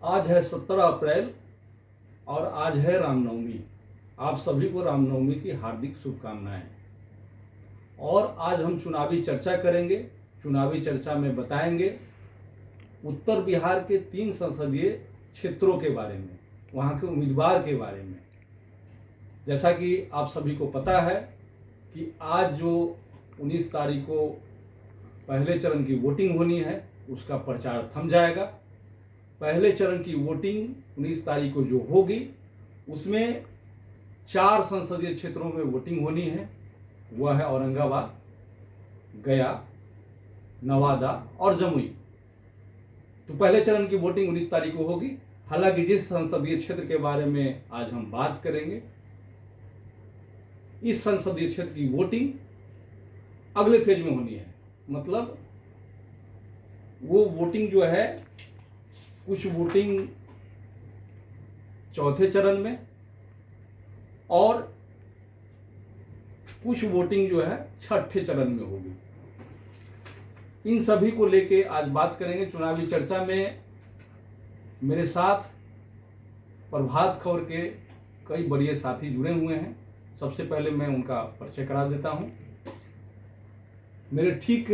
आज है 17 अप्रैल और आज है रामनवमी। आप सभी को रामनवमी की हार्दिक शुभकामनाएं। और आज हम चुनावी चर्चा करेंगे। चुनावी चर्चा में बताएंगे उत्तर बिहार के 3 संसदीय क्षेत्रों के बारे में, वहाँ के उम्मीदवार के बारे में। जैसा कि आप सभी को पता है कि आज जो 19 तारीख को पहले चरण की वोटिंग होनी है, उसका प्रचार थम जाएगा। पहले चरण की वोटिंग 19 तारीख को जो होगी, उसमें 4 संसदीय क्षेत्रों में वोटिंग होनी है। वह है औरंगाबाद, गया, नवादा और जमुई। तो पहले चरण की वोटिंग 19 तारीख को होगी। हालांकि जिस संसदीय क्षेत्र के बारे में आज हम बात करेंगे, इस संसदीय क्षेत्र की वोटिंग अगले फेज में होनी है। मतलब वो वोटिंग जो है, कुछ वोटिंग चौथे चरण में और कुछ वोटिंग जो है छठे चरण में होगी। इन सभी को लेके आज बात करेंगे। चुनावी चर्चा में मेरे साथ प्रभात खबर के कई बड़े साथी जुड़े हुए हैं। सबसे पहले मैं उनका परिचय करा देता हूं। मेरे ठीक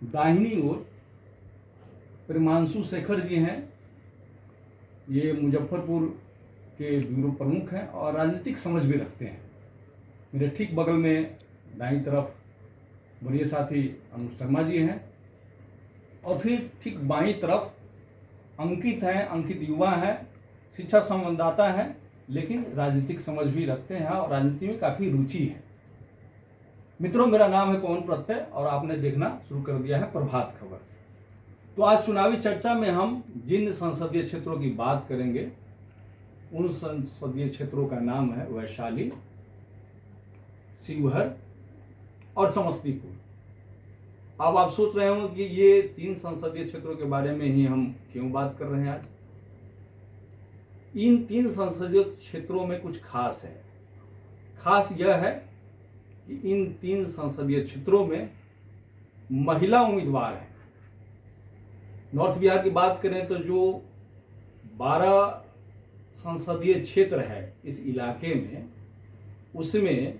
दाहिनी ओर प्रेमांशु शेखर जी हैं। ये मुजफ्फरपुर के ब्यूरो प्रमुख हैं और राजनीतिक समझ भी रखते हैं। मेरे ठीक बगल में दाईं तरफ बड़े साथी अनुज शर्मा जी हैं और फिर ठीक बाईं तरफ अंकित हैं। अंकित युवा हैं, शिक्षा संवाददाता हैं, लेकिन राजनीतिक समझ भी रखते हैं और राजनीति में काफ़ी रुचि है। मित्रों, मेरा नाम है पवन प्रत्यय और आपने देखना शुरू कर दिया है प्रभात खबर। तो आज चुनावी चर्चा में हम जिन संसदीय क्षेत्रों की बात करेंगे, उन संसदीय क्षेत्रों का नाम है वैशाली, शिवहर और समस्तीपुर। अब आप सोच रहे होंगे कि ये 3 संसदीय क्षेत्रों के बारे में ही हम क्यों बात कर रहे हैं आज। इन 3 संसदीय क्षेत्रों में कुछ खास है। खास यह है कि इन 3 संसदीय क्षेत्रों में महिला उम्मीदवार हैं। नॉर्थ बिहार की बात करें तो जो 12 संसदीय क्षेत्र है इस इलाके में, उसमें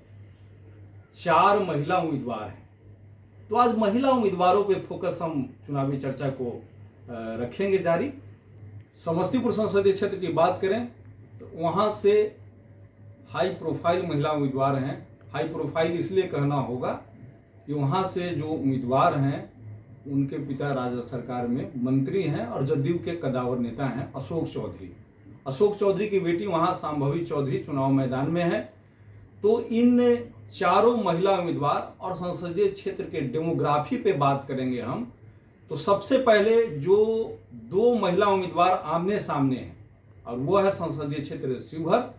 4 महिला उम्मीदवार हैं। तो आज महिला उम्मीदवारों पे फोकस हम चुनावी चर्चा को रखेंगे जारी। समस्तीपुर संसदीय क्षेत्र की बात करें तो वहाँ से हाई प्रोफाइल महिला उम्मीदवार हैं। हाई प्रोफाइल इसलिए कहना होगा कि वहाँ से जो उम्मीदवार हैं, उनके पिता राज्य सरकार में मंत्री हैं और जदयू के कदावर नेता हैं अशोक चौधरी। अशोक चौधरी की बेटी वहाँ संभवी चौधरी चुनाव मैदान में है। तो इन 4 महिला उम्मीदवार और संसदीय क्षेत्र के डेमोग्राफी पे बात करेंगे हम। तो सबसे पहले जो 2 महिला उम्मीदवार आमने सामने हैं, और वो है संसदीय क्षेत्र शिवहर।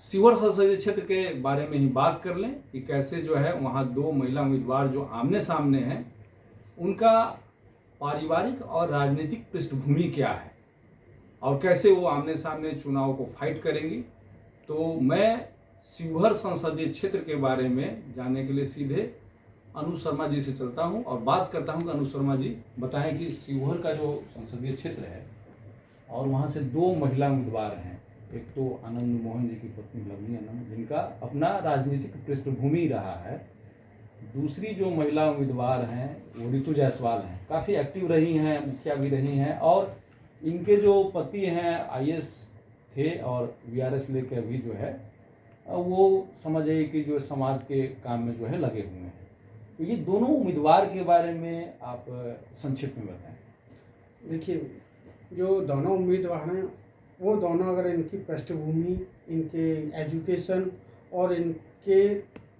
शिवहर संसदीय क्षेत्र के बारे में ही बात कर लें कि कैसे जो है वहाँ 2 महिला उम्मीदवार जो आमने सामने हैं, उनका पारिवारिक और राजनीतिक पृष्ठभूमि क्या है और कैसे वो आमने सामने चुनाव को फाइट करेंगी। तो मैं शिवहर संसदीय क्षेत्र के बारे में जानने के लिए सीधे अनुज शर्मा जी से चलता हूं और बात करता हूं कि अनुज शर्मा जी बताएं कि शिवहर का जो संसदीय क्षेत्र है और वहां से 2 महिला उम्मीदवार हैं। एक तो आनंद मोहन जी की पत्नी लवली आनंद, जिनका अपना राजनीतिक पृष्ठभूमि रहा है। दूसरी जो महिला उम्मीदवार हैं वो ऋतु जायसवाल हैं। काफ़ी एक्टिव रही हैं, मुखिया भी रही हैं और इनके जो पति हैं IAS थे और VRS लेके अभी जो है वो समझिए कि जो समाज के काम में जो है लगे हुए हैं। तो ये दोनों उम्मीदवार के बारे में आप संक्षिप्त में बताएं। देखिए, जो दोनों उम्मीदवार हैं वो दोनों, अगर इनकी पृष्ठभूमि, इनके एजुकेशन और इनके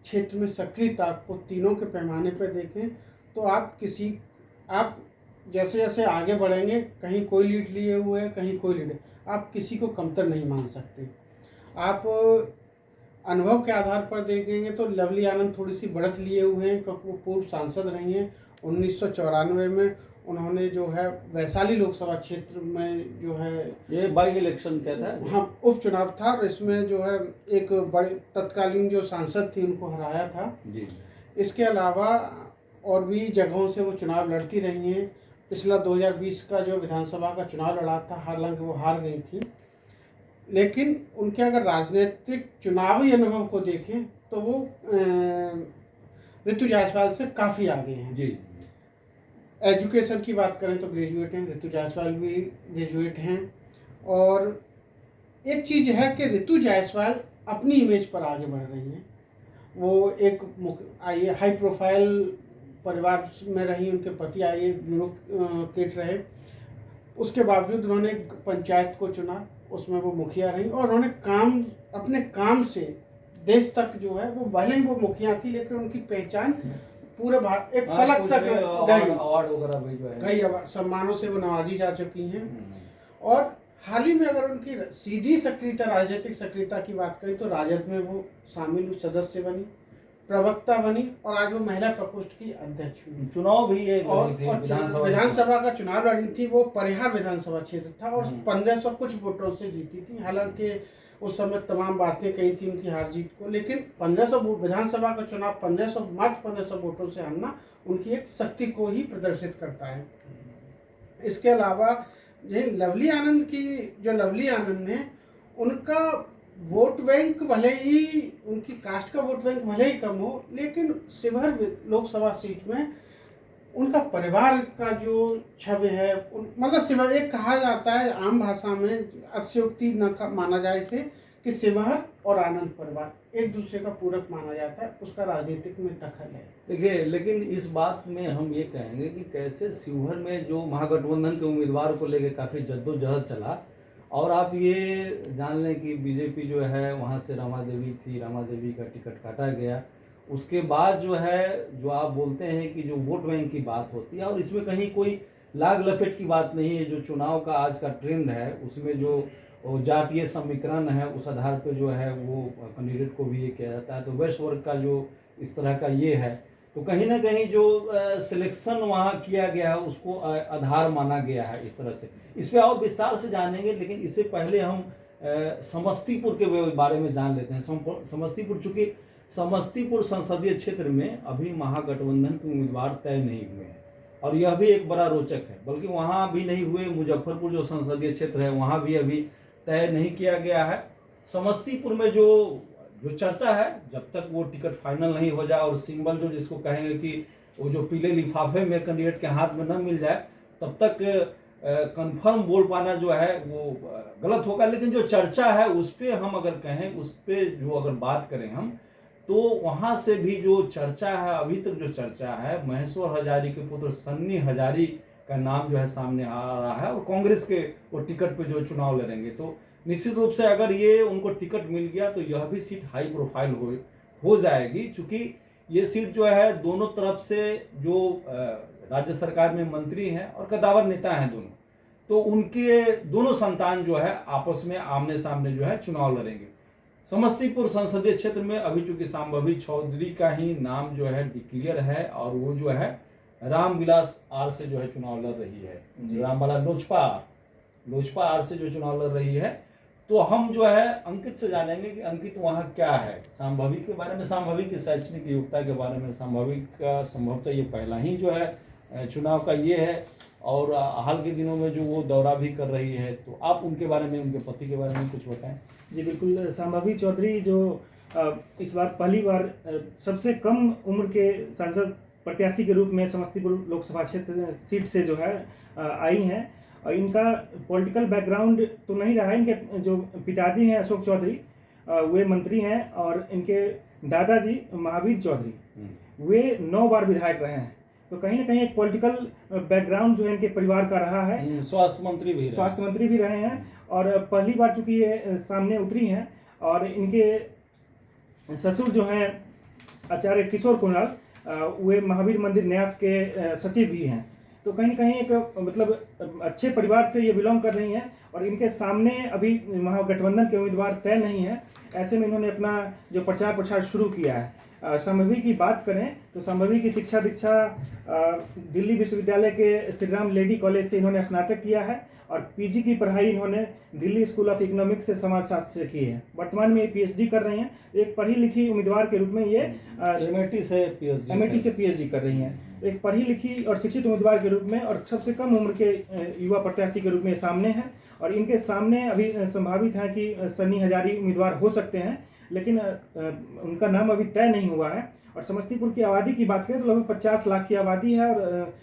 क्षेत्र में सक्रियता को तीनों के पैमाने पर देखें तो आप जैसे जैसे आगे बढ़ेंगे, कहीं कोई लीड लिए हुए है, कहीं कोई लीड, आप किसी को कमतर नहीं मान सकते। आप अनुभव के आधार पर देखेंगे तो लवली आनंद थोड़ी सी बढ़त लिए हुए हैं, क्योंकि वो पूर्व सांसद रही हैं। 1994 में उन्होंने जो है वैशाली लोकसभा क्षेत्र में जो है, ये बाई इलेक्शन क्या था? हाँ, उपचुनाव था और इसमें जो है एक बड़े तत्कालीन जो सांसद थी उनको हराया था जी। इसके अलावा और भी जगहों से वो चुनाव लड़ती रही हैं। पिछला 2020 का जो विधानसभा का चुनाव लड़ा था, हालांकि वो हार गई थी, लेकिन उनके अगर राजनीतिक चुनावी अनुभव को देखें तो वो ऋतु जायसवाल से काफ़ी आगे हैं। जी। एजुकेशन की बात करें तो ग्रेजुएट हैं, ऋतु जायसवाल भी ग्रेजुएट हैं। और एक चीज़ है कि ऋतु जायसवाल अपनी इमेज पर आगे बढ़ रही हैं। वो एक हाई प्रोफाइल परिवार में रही, उनके पति आईए ब्यूरोक्रेट रहे, उसके बावजूद उन्होंने एक पंचायत को चुना, उसमें वो मुखिया रही और उन्होंने अपने काम से देश तक जो है, वो भले ही वो मुखिया थी लेकिन उनकी पहचान पूरे भारत एक फलक तक गई, अवार्ड वगैरह भी जो है कई सम्मानों से वो नवाजी जा चुकी हैं। और हाल ही में अगर उनकी सीधी सक्रियता, राजनीतिक सक्रियता की बात करें तो राजद में वो शामिल सदस्य बनी, प्रवक्ता बनी और आज वो महिला प्रकोष्ठ की अध्यक्ष हुई। चुनाव भी ये और विधानसभा का चुनाव लड़ी थी, वो परिहार विधानसभा क्षेत्र था और 1500 कुछ वोटों से जीती थी। हालांकि उस समय तमाम बातें कही थी उनकी हार जीत को, लेकिन 1500 विधानसभा का चुनाव 1500 वोटों से हारना उनकी एक शक्ति को ही प्रदर्शित करता है। इसके अलावा ये लवली आनंद ने उनका वोट बैंक भले ही, उनकी कास्ट का वोट बैंक भले ही कम हो, लेकिन शिवहर लोकसभा सीट में उनका परिवार का जो छवि है, मतलब शिवहर, एक कहा जाता है आम भाषा में, अतिशयोक्ति न माना जाए इसे, कि शिवहर और आनंद परिवार एक दूसरे का पूरक माना जाता है, उसका राजनीतिक में दखल है। देखिए, लेकिन इस बात में हम ये कहेंगे कि कैसे शिवहर में जो महागठबंधन के उम्मीदवार को लेकर काफ़ी जद्दोजहद चला, और आप ये जान लें कि बीजेपी जो है वहाँ से रमा देवी थी, रमा देवी का टिकट काटा गया। उसके बाद जो है, जो आप बोलते हैं कि जो वोट बैंक की बात होती है, और इसमें कहीं कोई लाग लपेट की बात नहीं है। जो चुनाव का आज का ट्रेंड है उसमें जो जातीय समीकरण है, उस आधार पर जो है वो कैंडिडेट को भी ये किया जाता है। तो वेस्ट वर्ग का जो इस तरह का ये है, तो कहीं ना कहीं जो सिलेक्शन वहाँ किया गया है उसको आधार माना गया है इस तरह से। इस पर और विस्तार से जानेंगे, लेकिन इससे पहले हम समस्तीपुर के बारे में जान लेते हैं। समस्तीपुर, चूँकि समस्तीपुर संसदीय क्षेत्र में अभी महागठबंधन के उम्मीदवार तय नहीं हुए हैं, और यह भी एक बड़ा रोचक है। बल्कि वहाँ भी नहीं हुए, मुजफ्फरपुर जो संसदीय क्षेत्र है वहाँ भी अभी तय नहीं किया गया है। समस्तीपुर में जो चर्चा है, जब तक वो टिकट फाइनल नहीं हो जाए और सिंबल जो जिसको कहेंगे कि वो जो पीले लिफाफे में कैंडिडेट के हाथ में न मिल जाए, तब तक कंफर्म बोल पाना जो है वो गलत होगा। लेकिन जो चर्चा है उस पर हम अगर कहें, उस पर जो अगर बात करें हम, तो वहाँ से भी जो चर्चा है, अभी तक जो चर्चा है, महेश्वर हजारी के पुत्र सन्नी हजारी का नाम जो है सामने आ रहा है, और कांग्रेस के वो टिकट पे जो चुनाव लड़ेंगे। तो निश्चित रूप से अगर ये उनको टिकट मिल गया तो यह भी सीट हाई प्रोफाइल हो जाएगी, क्योंकि ये सीट जो है दोनों तरफ से जो राज्य सरकार में मंत्री हैं और कदावर नेता हैं दोनों, तो उनके दोनों संतान जो है आपस में आमने सामने जो है चुनाव लड़ेंगे। समस्तीपुर संसदीय क्षेत्र में अभी चूंकि शांभवी चौधरी का ही नाम जो है डिक्लेयर है, और वो जो है रामविलास आर से जो है चुनाव लड़ रही है, रामबाला लोजपा आर से जो चुनाव लड़ रही है। तो हम जो है अंकित से जानेंगे कि अंकित वहाँ क्या है, शांभवी के बारे में, शांभवी की शैक्षणिक योग्यता के बारे में। शांभवी का संभवतः ये पहला ही जो है चुनाव का ये है, और हाल के दिनों में जो वो दौरा भी कर रही है। तो आप उनके बारे में, उनके पति के बारे में कुछ बताएं। जी बिल्कुल। शांभवी चौधरी जो इस बार पहली बार सबसे कम उम्र के सांसद प्रत्याशी के रूप में समस्तीपुर लोकसभा क्षेत्र सीट से जो है आई हैं। और इनका पॉलिटिकल बैकग्राउंड तो नहीं रहा है। इनके जो पिताजी हैं अशोक चौधरी, वे मंत्री हैं, और इनके दादाजी महावीर चौधरी वे 9 बार विधायक रहे हैं। तो कहीं ना कहीं एक पॉलिटिकल बैकग्राउंड जो है इनके परिवार का रहा है। स्वास्थ्य मंत्री भी रहे हैं, और पहली बार चूंकि ये सामने उतरी हैं। और इनके ससुर जो हैं आचार्य किशोर कुणाल, वे महावीर मंदिर न्यास के सचिव भी हैं। तो कहीं ना कहीं एक मतलब अच्छे परिवार से ये बिलोंग कर रही हैं, और इनके सामने अभी महागठबंधन के उम्मीदवार तय नहीं है। ऐसे में इन्होंने अपना जो प्रचार शुरू किया है। संभवी की बात करें तो संभवी की शिक्षा दीक्षा दिल्ली विश्वविद्यालय के श्री राम लेडी कॉलेज से इन्होंने स्नातक किया है और पीजी की पढ़ाई इन्होंने दिल्ली स्कूल ऑफ इकोनॉमिक्स से समाजशास्त्र से की है। वर्तमान में ये पीएचडी कर रही हैं। एक पढ़ी लिखी उम्मीदवार के रूप में ये एमआईटी से पीएचडी कर रही हैं। एक पढ़ी लिखी और शिक्षित उम्मीदवार के रूप में और सबसे कम उम्र के युवा प्रत्याशी के रूप में सामने हैं और इनके सामने अभी संभावित है कि सन्नी हजारी उम्मीदवार हो सकते हैं, लेकिन उनका नाम अभी तय नहीं हुआ है। और समस्तीपुर की आबादी की बात करें तो लगभग 50 लाख की आबादी है और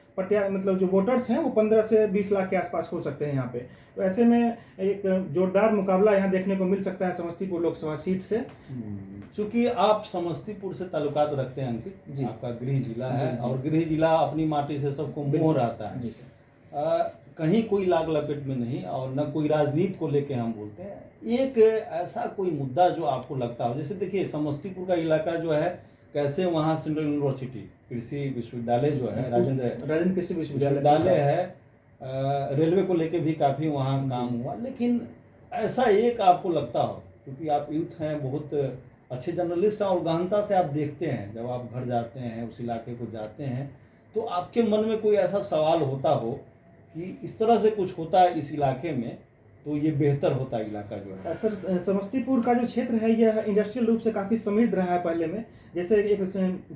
मतलब जो वोटर्स हैं वो 15 से 20 लाख के आसपास हो सकते हैं यहाँ पे। तो ऐसे में एक जोरदार मुकाबला यहाँ देखने को मिल सकता है समस्तीपुर लोकसभा सीट से। चूंकि आप समस्तीपुर से ताल्लुकात रखते हैं अंकित जी, आपका गृह जिला है और गृह जिला अपनी माटी से सबको मोह रहता है, कहीं कोई लाग लपेट में नहीं और न कोई राजनीति को लेके हम बोलते हैं। एक ऐसा कोई मुद्दा जो आपको लगता हो, जैसे देखिए समस्तीपुर का इलाका जो है, कैसे वहाँ सेंट्रल यूनिवर्सिटी कृषि विश्वविद्यालय जो है, राजेंद्र कृषि विश्वविद्यालय है, रेलवे को लेके भी काफ़ी वहाँ काम हुआ, लेकिन ऐसा एक आपको लगता हो, क्योंकि आप यूथ हैं, बहुत अच्छे जर्नलिस्ट हैं और गहनता से आप देखते हैं, जब आप घर जाते हैं उस इलाके को जाते हैं तो आपके मन में कोई ऐसा सवाल होता हो कि इस तरह से कुछ होता है इस इलाके में तो ये बेहतर होता है इलाका जो है। सर समस्तीपुर का जो क्षेत्र है यह इंडस्ट्रियल रूप से काफी समृद्ध रहा है पहले में। जैसे एक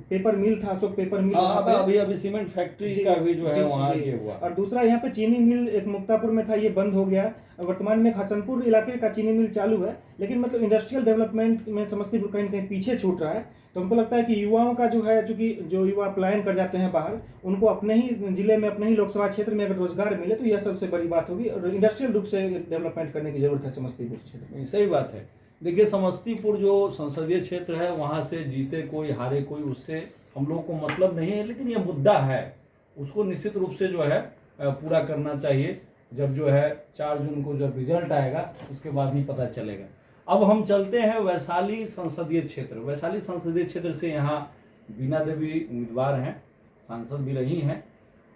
पेपर मिल था, अशोक पेपर मिल, अभी सीमेंट फैक्ट्री का भी जो है वहाँ ये हुआ। और दूसरा यहाँ पे चीनी मिल एक मुक्तापुर में था, ये बंद हो गया। वर्तमान में हसनपुर इलाके का चीनी मिल चालू है, लेकिन मतलब इंडस्ट्रियल डेवलपमेंट में समस्तीपुर कहीं कहीं पीछे छूट रहा है। तो हमको लगता है कि युवाओं का जो है, चूंकि जो युवा पलायन कर जाते हैं बाहर, उनको अपने ही जिले में, अपने ही लोकसभा क्षेत्र में अगर रोजगार मिले तो यह सबसे बड़ी बात होगी और इंडस्ट्रियल रूप से डेवलपमेंट करने की जरूरत है समस्तीपुर क्षेत्र में। सही बात है। देखिए समस्तीपुर जो संसदीय क्षेत्र है, वहाँ से जीते कोई हारे कोई, उससे हम लोगों को मतलब नहीं है, लेकिन यह मुद्दा है, उसको निश्चित रूप से जो है पूरा करना चाहिए। जब जो है 4 जून को जब रिजल्ट आएगा उसके बाद ही पता चलेगा। अब हम चलते हैं वैशाली संसदीय क्षेत्र। वैशाली संसदीय क्षेत्र से यहाँ बीना देवी उम्मीदवार हैं, सांसद भी रही हैं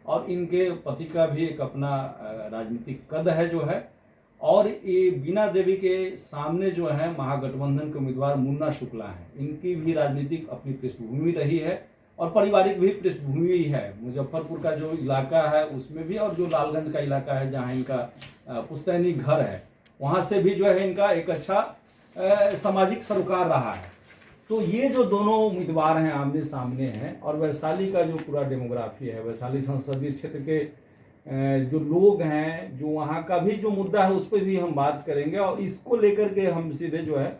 और इनके पति का भी एक अपना राजनीतिक कद है जो है। और ये बीना देवी के सामने जो है महागठबंधन के उम्मीदवार मुन्ना शुक्ला हैं, इनकी भी राजनीतिक अपनी पृष्ठभूमि रही है और पारिवारिक भी पृष्ठभूमि है। मुजफ्फरपुर का जो इलाका है उसमें भी, और जो लालगंज का इलाका है जहाँ इनका पुश्तैनी घर है, वहाँ से भी जो है इनका एक अच्छा सामाजिक सरोकार रहा है। तो ये जो दोनों उम्मीदवार हैं आमने सामने हैं, और वैशाली का जो पूरा डेमोग्राफी है, वैशाली संसदीय क्षेत्र के जो लोग हैं, जो वहाँ का भी जो मुद्दा है उस पर भी हम बात करेंगे। और इसको लेकर के हम सीधे जो है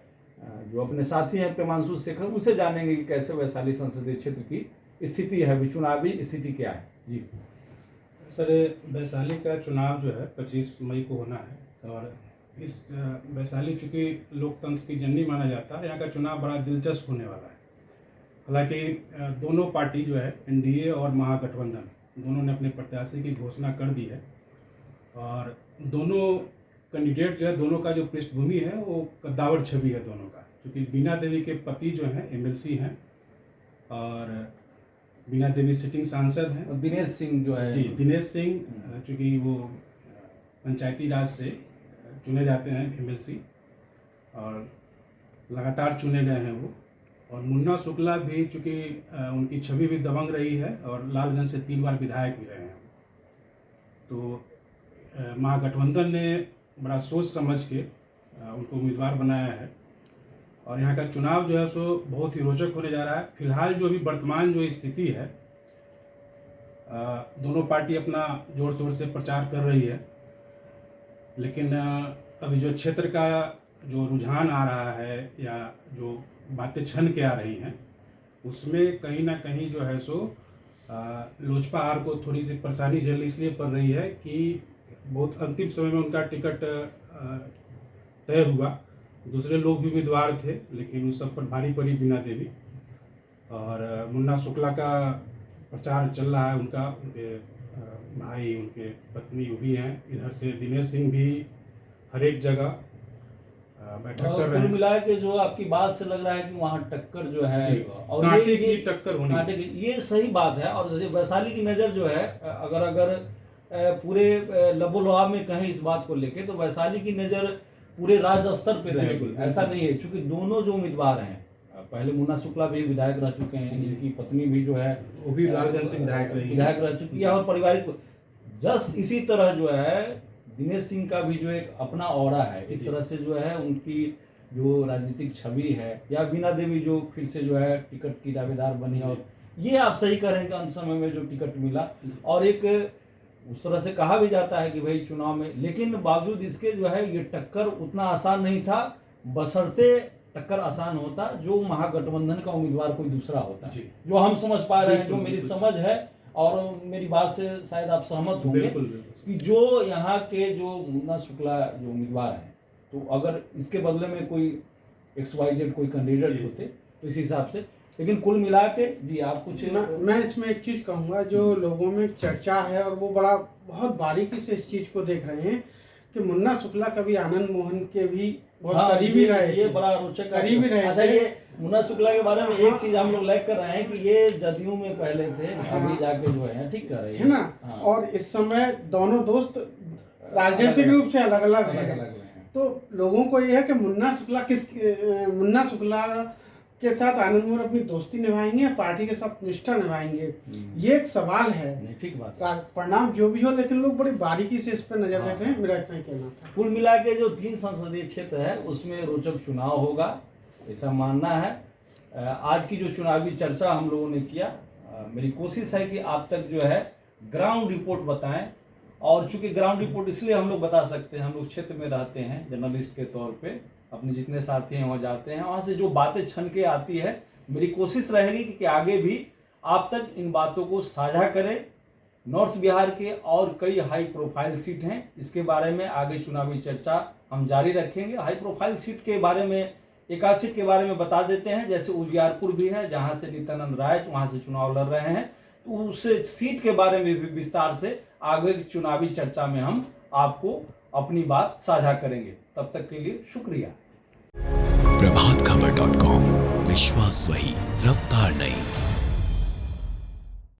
जो अपने साथी हैं प्रेमांशु शेखर, उनसे जानेंगे कि कैसे वैशाली संसदीय क्षेत्र की स्थिति है, भी चुनावी स्थिति क्या है। जी सर, वैशाली का चुनाव जो है 25 मई को होना है और इस वैशाली चूँकि लोकतंत्र की जननी माना जाता है, यहाँ का चुनाव बड़ा दिलचस्प होने वाला है। हालांकि दोनों पार्टी जो है, एनडीए और महागठबंधन, दोनों ने अपने प्रत्याशी की घोषणा कर दी है और दोनों कैंडिडेट जो है, दोनों का जो पृष्ठभूमि है वो कद्दावर छवि है दोनों का। क्योंकि बीना देवी के पति जो हैं एमएलसी हैं और बीना देवी सिटिंग सांसद हैं, और दिनेश सिंह जो है, जी दिनेश सिंह, चूँकि वो पंचायती राज से चुने जाते हैं एमएलसी और लगातार चुने गए हैं वो। और मुन्ना शुक्ला भी चूँकि उनकी छवि भी दबंग रही है और लालगंज से 3 बार विधायक भी रहे हैं। तो महागठबंधन ने बड़ा सोच समझ के उनको उम्मीदवार बनाया है और यहाँ का चुनाव जो है सो बहुत ही रोचक होने जा रहा है। फिलहाल जो भी वर्तमान जो स्थिति है, दोनों पार्टी अपना जोर शोर से प्रचार कर रही है, लेकिन अभी जो क्षेत्र का जो रुझान आ रहा है या जो बातें छन के आ रही हैं, उसमें कहीं ना कहीं जो है सो लोजपा आर को थोड़ी सी परेशानी झेलनी इसलिए पड़ रही है कि बहुत अंतिम समय में उनका टिकट तय हुआ। दूसरे लोग भी उम्मीदवार थे, लेकिन उस सब पर भारी पड़ी बीना देवी। और मुन्ना शुक्ला का प्रचार चल रहा है, उनके भाई, उनके पत्नी भी हैं। इधर से दिनेश सिंह भी हर एक जगह बैठक कर रहे हैं। मिला के जो आपकी बात से लग रहा है कि वहाँ टक्कर जो है, और कांटे की टक्कर होनी, कांटे की, ये सही बात है। और वैशाली की नज़र जो है, अगर पूरे लबोलुआब में कहें इस बात को लेके, तो वैशाली की नज़र पूरे राज्य स्तर पे रहेगी। ऐसा नहीं है, क्योंकि दोनों जो उम्मीदवार हैं पहले मुन्ना शुक्ला भी विधायक रह चुके हैं, जिनकी पत्नी भी जो है वो भी लालगंज से विधायक रह चुकी है, और पारिवारिक जस्ट इसी तरह जो है दिनेश सिंह का भी जो एक अपना ऑरा है, एक तरह से जो है उनकी जो राजनीतिक छवि है, या बीना देवी जो फिर से जो है टिकट की दावेदार बनी, और ये आप सही करें कि अंत समय में जो टिकट मिला, और एक उस तरह से कहा भी जाता है कि भाई चुनाव में, लेकिन बावजूद इसके जो है ये टक्कर उतना आसान नहीं था, बशर्ते टक्कर आसान होता जो महागठबंधन का उम्मीदवार कोई दूसरा होता, जो हम समझ पा रहे हैं, जो मेरी समझ है, और मेरी बात से शायद आप सहमत होंगे कि जो यहाँ के जो मुन्ना शुक्ला जो उम्मीदवार हैं, तो अगर इसके बदले में कोई XYZ कोई कैंडिडेट होते तो इस हिसाब से, लेकिन कुल मिला के जी आप कुछ मैं इसमें एक चीज़ कहूँगा, जो लोगों में चर्चा है और वो बहुत बारीकी से इस चीज़ को देख रहे हैं कि मुन्ना शुक्ला कभी आनंद मोहन के भी बहुत करीबी रहे, ये बड़ा रोचक करीबी रहे। अच्छा, ये मुन्ना शुक्ला के बारे में एक चीज हम लोग लाइक कर रहे हैं कि ये जदयू में पहले थे, अभी जाके जो है ठीक कर रहे है ना, और इस समय दोनों दोस्त राजनीतिक रूप से अलग अलग हैं। तो लोगों को यह है कि मुन्ना शुक्ला के साथ आनंद मोहन अपनी दोस्ती निभाएंगे या पार्टी के साथ निष्ठा निभाएंगे, ये एक सवाल है। ठीक बात, परिणाम जो भी हो, लेकिन लोग बड़ी बारीकी से इस पर नजर रख रहे हैं। मेरा इतना ही कहना था। कुल मिला के जो 3 संसदीय क्षेत्र है उसमें रोचक चुनाव होगा, ऐसा मानना है। आज की जो चुनावी चर्चा हम लोगों ने किया, मेरी कोशिश है कि आप तक जो है ग्राउंड रिपोर्ट बताएं, और चूंकि ग्राउंड रिपोर्ट इसलिए हम लोग बता सकते हैं, हम लोग क्षेत्र में रहते हैं, जर्नलिस्ट के तौर पे अपने जितने साथी हैं वहाँ जाते हैं, वहाँ से जो बातें छन के आती है, मेरी कोशिश रहेगी कि आगे भी आप तक इन बातों को साझा करें। नॉर्थ बिहार के और कई हाई प्रोफाइल सीट हैं, इसके बारे में आगे चुनावी चर्चा हम जारी रखेंगे। हाई प्रोफाइल सीट के बारे में एक आध सीट के बारे में बता देते हैं, जैसे उजियारपुर भी है, जहाँ से नित्यानंद राय वहाँ से चुनाव लड़ रहे हैं, तो उस सीट के बारे में भी विस्तार से आगे चुनावी चर्चा में हम आपको अपनी बात साझा करेंगे। तब तक के लिए शुक्रिया। प्रभातखबर.com, विश्वास वही, रफ्तार नहीं।